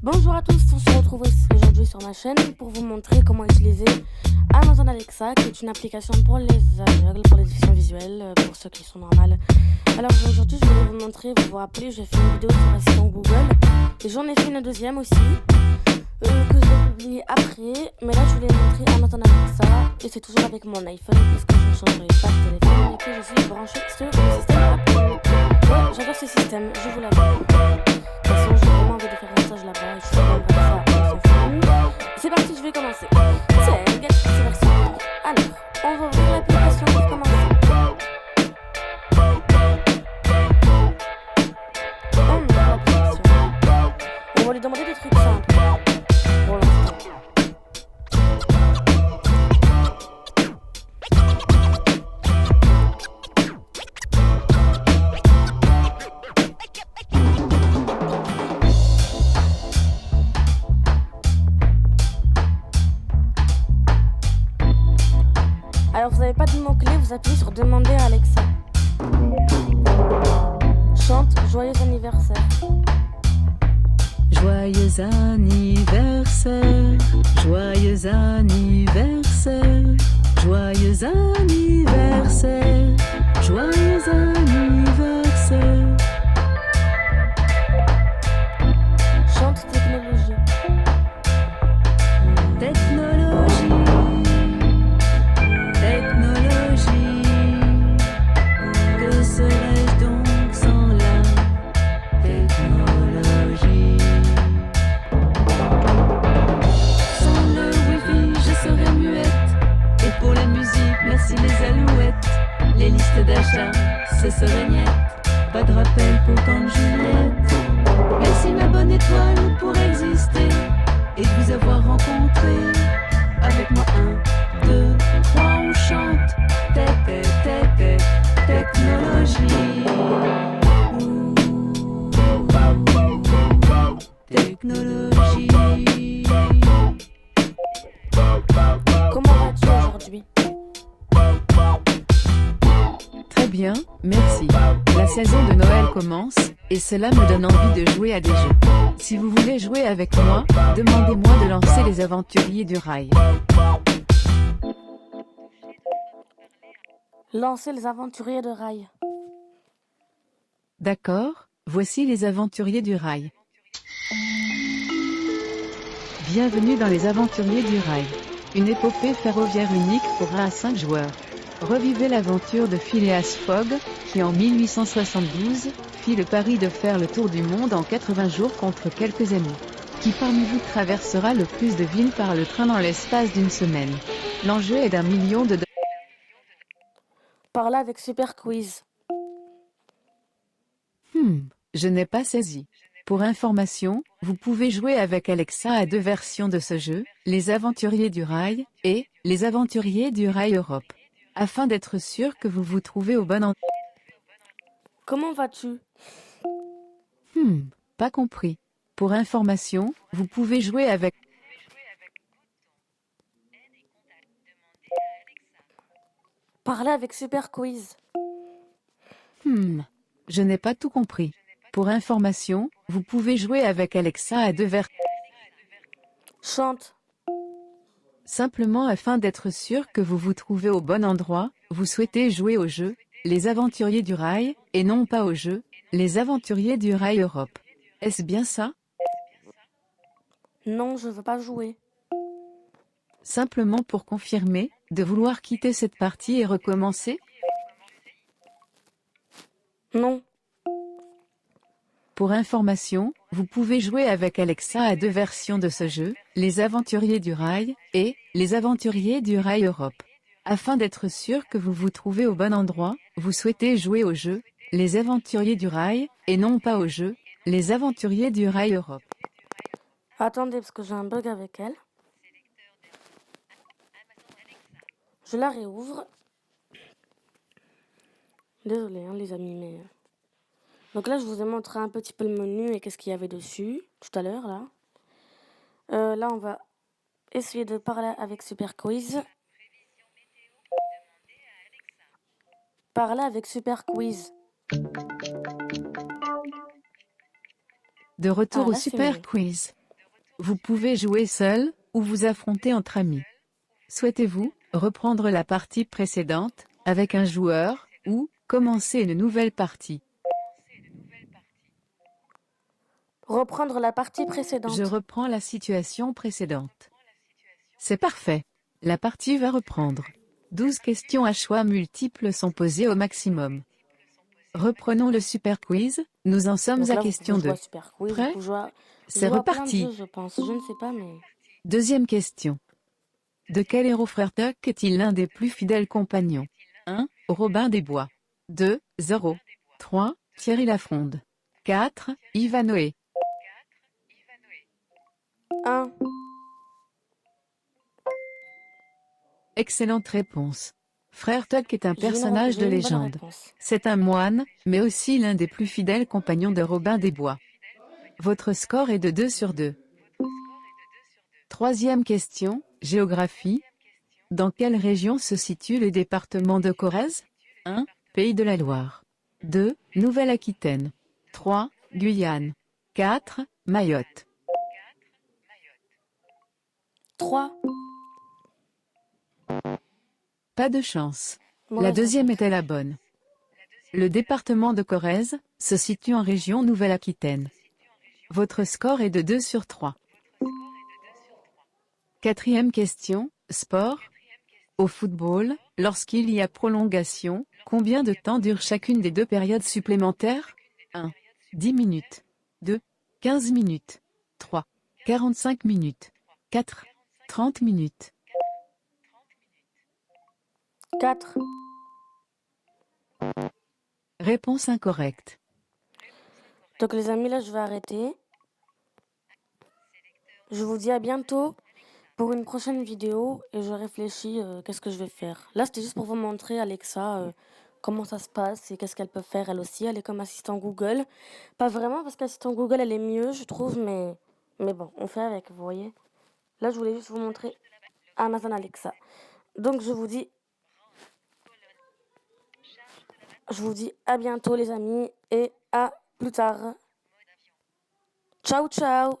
Bonjour à tous, on se retrouve aujourd'hui sur ma chaîne pour vous montrer comment utiliser Amazon Alexa, qui est une application pour les aveugles, pour les déficients visuels, pour ceux qui sont normales. Alors aujourd'hui, je vais vous montrer, vous vous rappelez, j'ai fait une vidéo sur l'assistant Google et j'en ai fait une deuxième aussi, que je vais publier après. Mais là, je voulais montrer Amazon Alexa et c'est toujours avec mon iPhone puisque je ne changerai pas de téléphone et que je suis branchée sur le système Apple. Ouais, j'adore ce système, je vous l'avoue. De toute façon, j'ai vraiment envie de faire un stage là-bas et je suis vraiment ça, on s'en fout. C'est parti, je vais commencer. C'est le gars, c'est parti. Alors, on va ouvrir l'application pour commencer. On ouvre l'application. On va lui demander des trucs simples pour l'instant. Alors, vous n'avez pas de mots-clés, vous appuyez sur Demander à Alexa. Chante Joyeux anniversaire. Joyeux anniversaire, joyeux anniversaire, joyeux anniversaire, joyeux anniversaire. Chante technologie. Technologie, technologie, que serais-je donc sans la technologie? Sans le wifi, je serais muette. Et pour la musique, merci les alouettes. Les listes d'achats, ce serait niet. Pas de rappel pour tante Juliette. Merci ma bonne étoile pour exister et de vous avoir rencontré. Avec moi 1, 2, 3, on chante. Technologie. Technologie. Comment vas-tu aujourd'hui? Très bien, merci. La saison de Noël commence, et cela me donne envie de jouer à des jeux. Si vous voulez jouer avec moi, demandez-moi de lancer les aventuriers du rail. Lancer les aventuriers de rail. D'accord, voici les aventuriers du rail. Bienvenue dans les aventuriers du rail. Une épopée ferroviaire unique pour 1 à 5 joueurs. Revivez l'aventure de Phileas Fogg, qui en 1872, fit le pari de faire le tour du monde en 80 jours contre quelques amis. Qui parmi vous traversera le plus de villes par le train dans l'espace d'une semaine? L'enjeu est d'1 million de dollars. Parler avec Super Quiz. Je n'ai pas saisi. Pour information, vous pouvez jouer avec Alexa à 2 versions de ce jeu, les Aventuriers du Rail et les Aventuriers du Rail Europe. Afin d'être sûr que vous vous trouvez au bon endroit. Comment vas-tu? Pas compris. Pour information, vous pouvez jouer avec. Parler avec Super Quiz. Je n'ai pas tout compris. Pour information, vous pouvez jouer avec Alexa à 2 versions. Chante. Simplement afin d'être sûr que vous vous trouvez au bon endroit, vous souhaitez jouer au jeu, les Aventuriers du Rail, et non pas au jeu, les Aventuriers du Rail Europe. Est-ce bien ça? Non, je veux pas jouer. Simplement pour confirmer, de vouloir quitter cette partie et recommencer? Non. Pour information, vous pouvez jouer avec Alexa à 2 versions de ce jeu, les Aventuriers du Rail et les Aventuriers du Rail Europe. Afin d'être sûr que vous vous trouvez au bon endroit, vous souhaitez jouer au jeu, les Aventuriers du Rail, et non pas au jeu, les Aventuriers du Rail Europe. Attendez, parce que j'ai un bug avec elle. Je la réouvre. Désolée, les amis, mais... Donc là, je vous ai montré un petit peu le menu et qu'est-ce qu'il y avait dessus, tout à l'heure, là. Là, on va essayer de parler avec Super Quiz. Parler avec Super Quiz. De retour Ah, au là, c'est Super mieux. Quiz. Vous pouvez jouer seul, ou vous affronter entre amis. Souhaitez-vous reprendre la partie précédente, avec un joueur, ou commencer une nouvelle partie? Reprendre la partie Je précédente. reprends la situation précédente. C'est parfait. La partie va reprendre. 12 questions à choix multiples sont posées au maximum. Reprenons le super quiz, nous en sommes Donc à là, vous question pouvez jouer 2. à Super Quiz, Prêt? vous pouvez jouer C'est à plein de reparti. jeux, je pense. Je ne sais pas, mais... Deuxième question. De quel héros frère Tuck est-il l'un des plus fidèles compagnons? 1. Robin des Bois. 2. Zorro. 3. Thierry Lafronde. 4. Ivanoé. 1. Excellente réponse. Frère Tuck est un J'ai personnage de une bonne légende. réponse. C'est un moine, mais aussi l'un des plus fidèles compagnons de Robin des Bois. Votre score est de 2 sur 2. Troisième question, géographie. Dans quelle région se situe le département de Corrèze? 1. Pays de la Loire. 2. Nouvelle-Aquitaine. 3. Guyane. 4. Mayotte. 3. Pas de chance. La Mauvaise deuxième réponse. était la bonne. Le département de Corrèze se situe en région Nouvelle-Aquitaine. Votre score est de 2 sur 3. Quatrième question, sport. Au football, lorsqu'il y a prolongation, combien de temps dure chacune des deux périodes supplémentaires? 1. 10 minutes. 2. 15 minutes. 3. 45 minutes. 4. 30 minutes. 4. Réponse incorrecte. Donc les amis, là, je vais arrêter. Je vous dis à bientôt pour une prochaine vidéo et je réfléchis qu'est-ce que je vais faire. Là, c'était juste pour vous montrer Alexa comment ça se passe et qu'est-ce qu'elle peut faire elle aussi. Elle est comme assistant Google. Pas vraiment parce qu'assistant Google, elle est mieux, je trouve, mais bon, on fait avec, vous voyez. Là, je voulais juste vous montrer Amazon Alexa. Donc, je vous dis à bientôt les amis et à plus tard. Ciao, ciao!